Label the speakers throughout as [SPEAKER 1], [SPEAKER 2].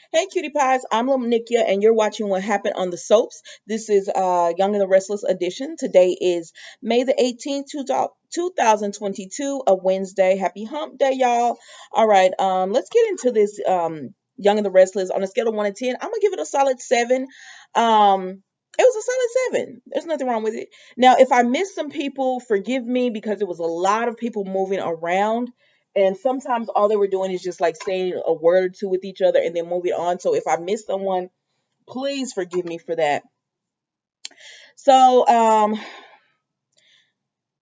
[SPEAKER 1] Hey, cutie pies, I'm Nikia, and you're watching What Happened on the Soaps. This is Young and the Restless edition. Today is May the 18th, 2022, a Wednesday. Happy hump day, y'all. All right, let's get into this Young and the Restless. On a scale of 1 to 10, I'm going to give it a solid 7. It was a solid 7. There's nothing wrong with it. Now, if I missed some people, forgive me because it was a lot of people moving around. And sometimes all they were doing is just like saying a word or two with each other and then moving on. So if I miss someone, please forgive me for that. So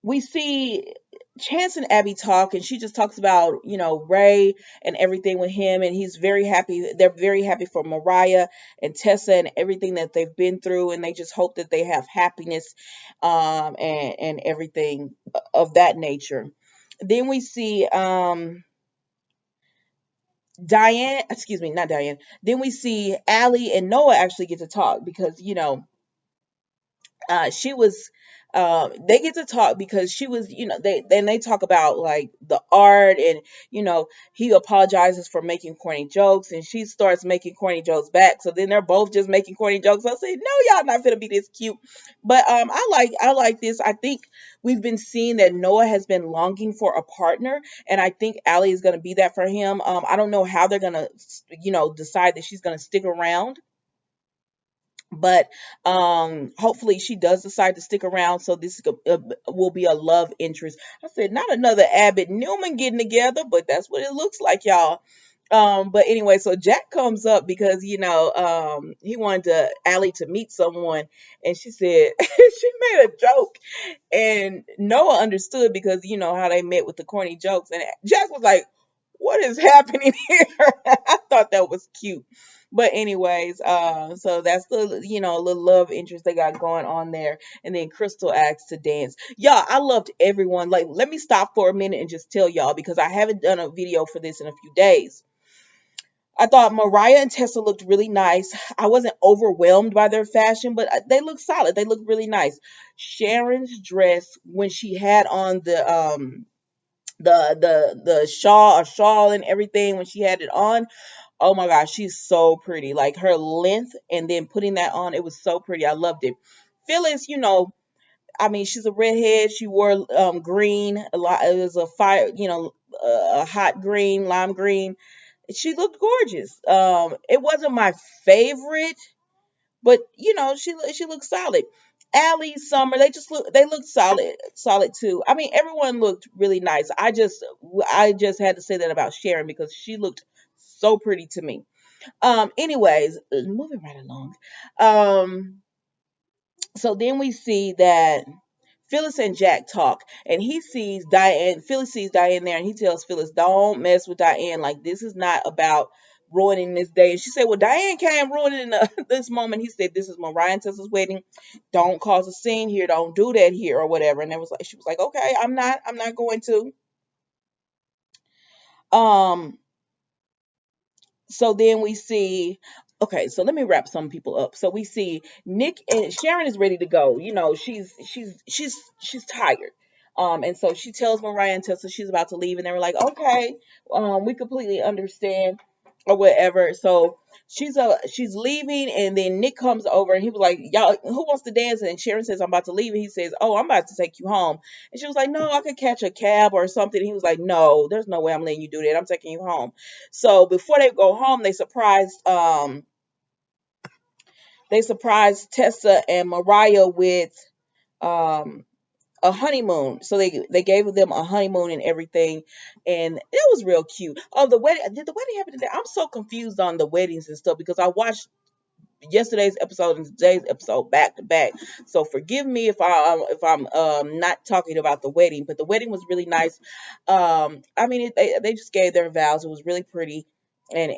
[SPEAKER 1] we see Chance and Abby talk, and she just talks about, Ray and everything with him, and he's very happy. They're very happy for Mariah and Tessa and everything that they've been through, and they just hope that they have happiness, and everything of that nature. Then we see Diane, excuse me, not Diane. Then we see Allie and Noah actually get to talk because, she was they get to talk because she was, they talk about like the art, and he apologizes for making corny jokes and she starts making corny jokes back, so then they're both just making corny jokes. I say, no, y'all not gonna be this cute. But I like this. I think we've been seeing that Noah has been longing for a partner, and I think Allie is going to be that for him. I don't know how they're going to decide that she's going to stick around, but hopefully she does decide to stick around, so this will be a love interest. I said, not another Abbott Newman getting together, but that's what it looks like, y'all. But anyway, so Jack comes up because he wanted Allie to meet someone, and she said she made a joke, and Noah understood because you know how they met with the corny jokes, and Jack was like, what is happening here? I thought that was cute. But anyways, so that's the little love interest they got going on there. And then Crystal asks to dance. Y'all, I loved everyone. Like, let me stop for a minute and just tell y'all, because I haven't done a video for this in a few days. I thought Mariah and Tessa looked really nice. I wasn't overwhelmed by their fashion, but they looked solid. They looked really nice. Sharon's dress, when she had on the shawl and everything, when she had it on, oh my gosh, she's so pretty. Like her length and then putting that on, it was so pretty. I loved it. Phyllis, I mean, she's a redhead. She wore green a lot. It was a fire, a hot green, lime green. She looked gorgeous. It wasn't my favorite, but she looked solid. Allie, Summer, they looked solid too. I mean, everyone looked really nice. I just had to say that about Sharon because she looked so pretty to me. Anyways, moving right along. So then we see that Phyllis and Jack talk, and he sees Diane. Phyllis sees Diane there, and he tells Phyllis, "Don't mess with Diane. Like, this is not about ruining this day." And she said, "Well, Diane can't ruin it in this moment." He said, "This is Mariah and Tessa's wedding. Don't cause a scene here. Don't do that here, or whatever." And she was like, "Okay, I'm not going to." Um, so then we see, okay, so let me wrap some people up. So we see Nick and Sharon is ready to go. She's tired. And so she tells Mariah and Tessa she's about to leave, and they were like, okay, we completely understand, or whatever. So she's leaving, and then Nick comes over, and he was like, "Y'all, who wants to dance?" And Sharon says, "I'm about to leave." And he says, "Oh, I'm about to take you home." And she was like, "No, I could catch a cab or something." And he was like, "No, there's no way I'm letting you do that. I'm taking you home." So before they go home, they surprised Tessa and Mariah with um a honeymoon. So they gave them a honeymoon and everything, and it was real cute. Oh, the wedding, did the wedding happen today? I'm so confused on the weddings and stuff because I watched yesterday's episode and today's episode back to back. So forgive me if I'm not talking about the wedding, but the wedding was really nice. I mean, they just gave their vows. It was really pretty. And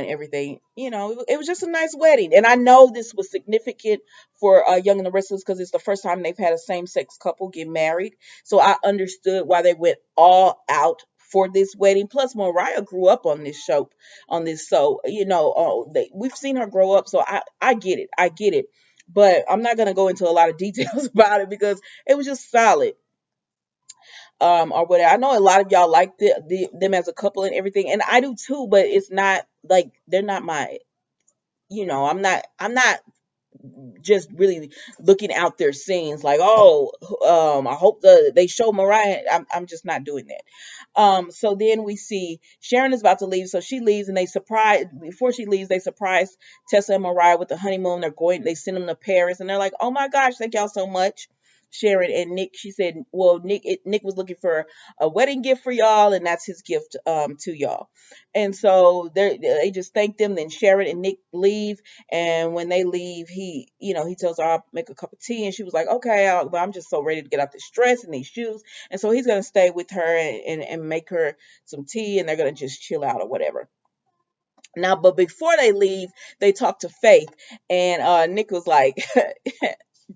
[SPEAKER 1] everything, it was just a nice wedding. And I know this was significant for Young and the Restless because it's the first time they've had a same-sex couple get married. So I understood why they went all out for this wedding. Plus, Mariah grew up on this show, so we've seen her grow up, so I get it, but I'm not going to go into a lot of details about it because it was just solid. or whatever. I know a lot of y'all like them as a couple and everything, and I do too. But it's not like they're not my, I'm not just really looking out their scenes like, oh, I hope they show Mariah. I'm just not doing that. So then we see Sharon is about to leave, so she leaves, and they surprise before she leaves, they surprise Tessa and Mariah with the honeymoon. They send them to Paris, and they're like, oh my gosh, thank y'all so much. Sharon and Nick, she said, well, Nick was looking for a wedding gift for y'all, and that's his gift to y'all. And so they just thank them. Then Sharon and Nick leave, and when they leave, he tells her, I'll make a cup of tea. And she was like, okay, but I'm just so ready to get out this dress and these shoes. And so he's going to stay with her and make her some tea, and they're going to just chill out or whatever. Now, but before they leave, they talk to Faith, and Nick was like,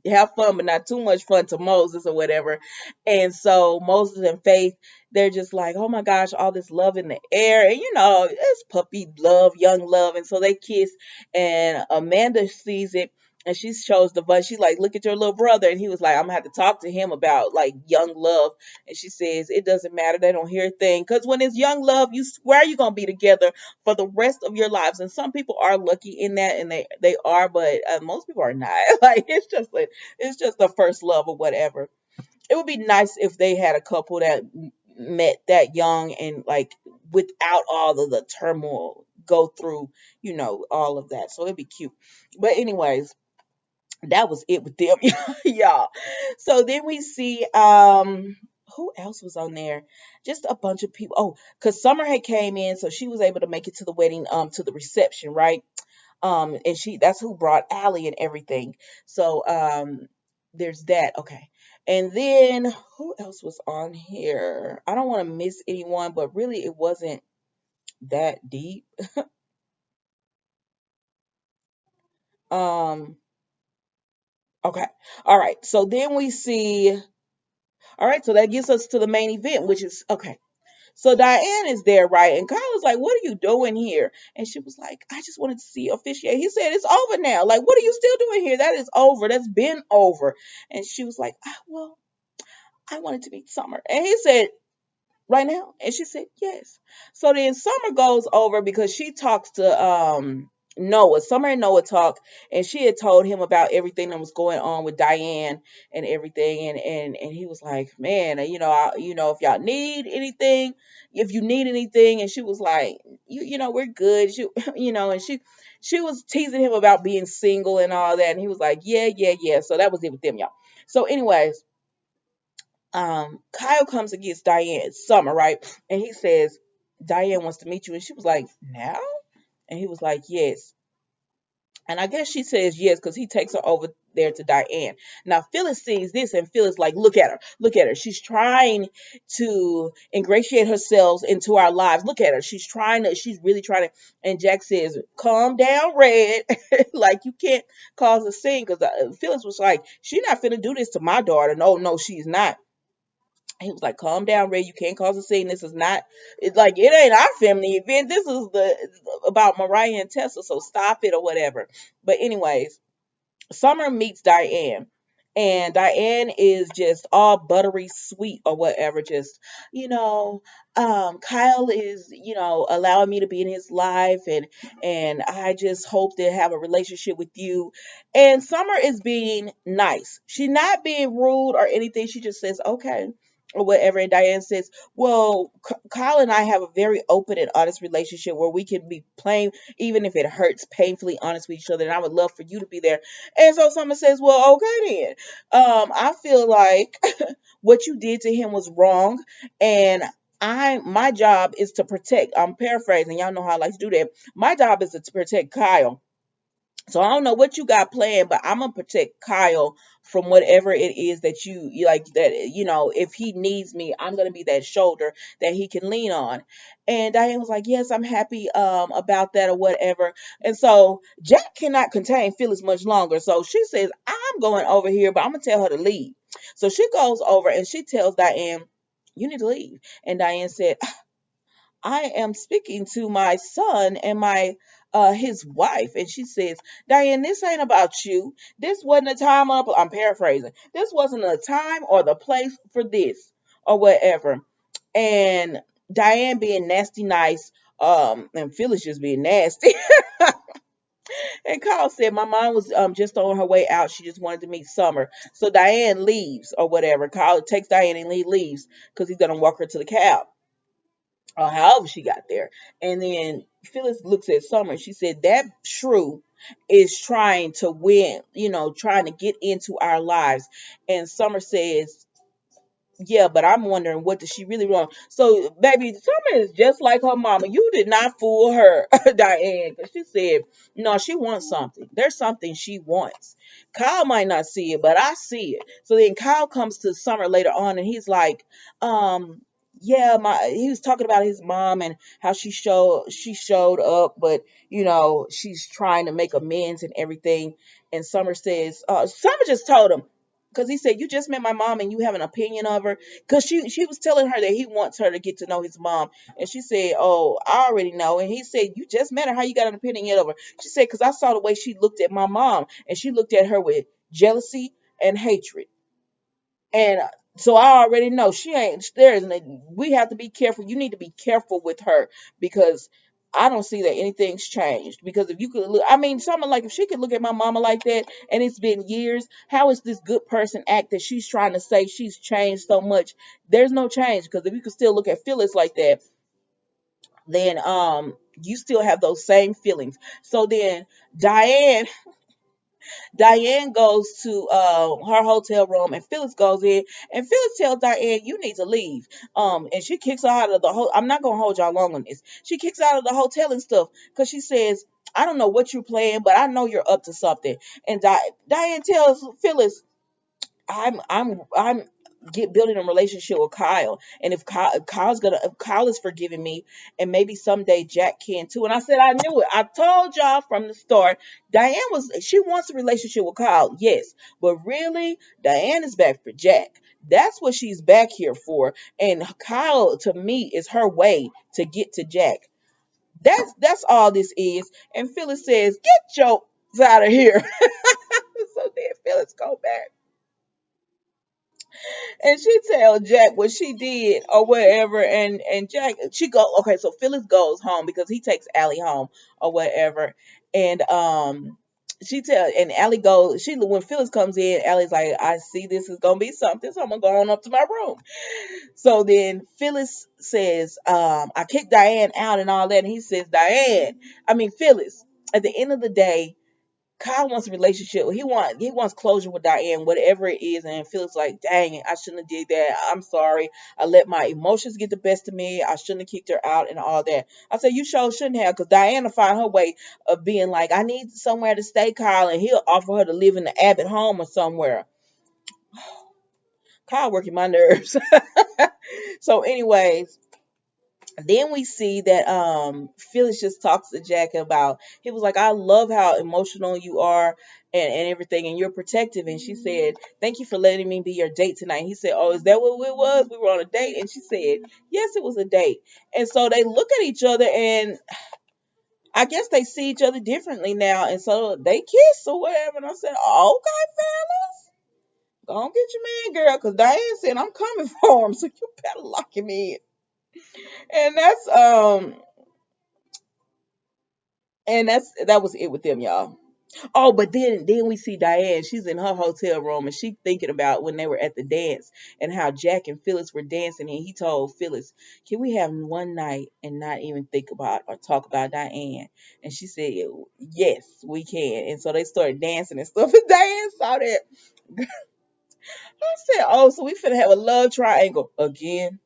[SPEAKER 1] have fun, but not too much fun to Moses or whatever. And so Moses and Faith, they're just like, oh my gosh, all this love in the air. And it's puppy love, young love. And so they kiss, and Amanda sees it. And she shows the bus. She's like, look at your little brother. And he was like, I'm going to have to talk to him about like young love. And she says, it doesn't matter. They don't hear a thing. Because when it's young love, you swear you're going to be together for the rest of your lives. And some people are lucky in that, and they are, but most people are not. Like it's just the first love or whatever. It would be nice if they had a couple that met that young and like without all of the turmoil go through, all of that. So it'd be cute. But anyways, that was it with them, y'all. So then we see who else was on there? Just a bunch of people. Oh, because Summer had came in, so she was able to make it to the wedding, to the reception, right? And that's who brought Allie and everything. So there's that. Okay. And then who else was on here? I don't want to miss anyone, but really it wasn't that deep. Um, okay. All right. So then we see, all right, so that gets us to the main event, which is okay. So Diane is there, right? And Kyle was like, what are you doing here? And she was like, I just wanted to see you officiate. He said, it's over now. Like, what are you still doing here? That is over. That's been over. And she was like, well, I wanted to meet Summer. And he said, right now? And she said, yes. So then Summer goes over because she talks to Noah. Summer and Noah talk, and she had told him about everything that was going on with Diane and everything. And he was like, man, if y'all need anything, if you need anything. And she was like, we're good. She, and she was teasing him about being single and all that. And he was like, yeah, yeah, yeah. So that was it with them, y'all. So anyways, Kyle comes against Diane Summer, right? And he says, Diane wants to meet you. And she was like, now? And he was like, yes. And I guess she says yes because he takes her over there to Diane. Now Phyllis sees this, and Phyllis like, look at her, look at her. She's trying to ingratiate herself into our lives. Look at her. She's really trying to. And Jack says, calm down, Red. Like you can't cause a scene because Phyllis was like, she's not finna do this to my daughter. No, no, she's not. He was like, calm down, Ray. You can't cause a scene. This is not, it's like, it ain't our family event. This is about Mariah and Tessa. So stop it or whatever. But anyways, Summer meets Diane, and Diane is just all buttery sweet or whatever. Just, Kyle is, allowing me to be in his life, and I just hope to have a relationship with you. And Summer is being nice. She's not being rude or anything. She just says, okay. Or whatever. And Diane says, well, Kyle and I have a very open and honest relationship where we can be plain, even if it hurts, painfully honest with each other. And I would love for you to be there. And so someone says, well, okay then. I feel like what you did to him was wrong. And my job is to protect. I'm paraphrasing. Y'all know how I like to do that. My job is to protect Kyle. So I don't know what you got planned, but I'm gonna protect Kyle from whatever it is that you like. That if he needs me, I'm gonna be that shoulder that he can lean on. And Diane was like, "Yes, I'm happy about that or whatever." And so Jack cannot contain Phyllis much longer. So she says, "I'm going over here, but I'm gonna tell her to leave." So she goes over and she tells Diane, "You need to leave." And Diane said, I am speaking to my son and my his wife. And she says, Diane, this ain't about you. This wasn't a time up. I'm paraphrasing. This wasn't a time or the place for this. or whatever. And Diane being nasty nice, and Phyllis just being nasty. And Kyle said my mom was just on her way out. She just wanted to meet Summer. So Diane leaves or whatever. Kyle takes Diane and he leaves because he's gonna walk her to the cab or however she got there. And then Phyllis looks at Summer. She said that shrew is trying to win, trying to get into our lives. And Summer says, yeah, but I'm wondering what does she really want? So, baby, Summer is just like her mama. You did not fool her, Diane, because she said, no, she wants something. There's something she wants. Kyle might not see it, but I see it. So then Kyle comes to Summer later on and he's like, yeah, he was talking about his mom and how she showed up, but she's trying to make amends and everything. And Summer says, Summer just told him, because he said, you just met my mom and you have an opinion of her. Because she was telling her that he wants her to get to know his mom. And she said, oh, I already know. And he said, you just met her. How you got an opinion of her? She said, because I saw the way she looked at my mom. And she looked at her with jealousy and hatred. And so I already know she ain't there. Isn't. We have to be careful. You need to be careful with her because I don't see that anything's changed. Because if you could look, I mean, someone like if she could look at my mama like that, and it's been years, how is this good person act that she's trying to say she's changed so much? There's no change because if you could still look at Phyllis like that, then you still have those same feelings. So then Diane Diane goes to her hotel room and Phyllis goes in and Phyllis tells Diane, you need to leave. And she kicks her out of the whole I'm not gonna hold y'all long on this. She kicks her out of the hotel and stuff because she says, I don't know what you're playing, but I know you're up to something. And Diane tells Phyllis, I'm get building a relationship with Kyle, and if Kyle is forgiving me, and maybe someday Jack can too. And I said I knew it. I told y'all from the start. She wants a relationship with Kyle, yes, but really Diane is back for Jack. That's what she's back here for. And Kyle, to me, is her way to get to Jack. That's all this is. And Phyllis says, "Get your out of here." So then Phyllis go back and she tell Jack what she did or whatever, and Jack she go okay. So Phyllis goes home because he takes Allie home or whatever, and she tell and Allie goes. She when Phyllis comes in, Allie's like, I see this is gonna be something, so I'm gonna go on up to my room. So then Phyllis says, I kicked Diane out and all that, and he says, Phyllis. At the end of the day, Kyle wants a relationship. He wants closure with Diane, whatever it is, and feels like, dang it, I shouldn't have did that. I'm sorry. I let my emotions get the best of me. I shouldn't have kicked her out and all that. I said, you sure shouldn't have, because Diane will find her way of being like, I need somewhere to stay, Kyle, and he'll offer her to live in the Abbott home or somewhere. Kyle working my nerves. So, anyways, then we see that Phyllis just talks to Jack about he was like, I love how emotional you are and everything and you're protective. And she said, thank you for letting me be your date tonight. He said, oh, is that what it was? We were on a date. And she said, yes, it was a date. And so they look at each other and I guess they see each other differently now. And so they kiss or whatever. And I said, oh, okay, fellas, go on get your man, girl. Because Diane said, I'm coming for him. So you better lock him in. And that was it with them, y'all. Oh, but then we see Diane. She's in her hotel room and she thinking about when they were at the dance and how Jack and Phyllis were dancing and he told Phyllis, "Can we have one night and not even think about or talk about Diane?" And she said, "Yes, we can." And so they started dancing and stuff. And Diane saw that. I said, "Oh, so we finna have a love triangle again."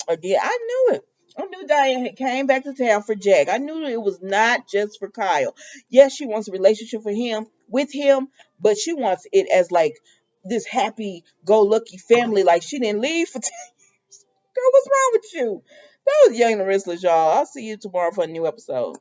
[SPEAKER 1] Again, I knew it. I knew Diane had came back to town for Jack. I knew it was not just for Kyle. Yes, she wants a relationship for him with him, but she wants it as like this happy go lucky family. Like she didn't leave for 10 years. Girl, what's wrong with you? That was Young and the Restless, y'all. I'll see you tomorrow for a new episode.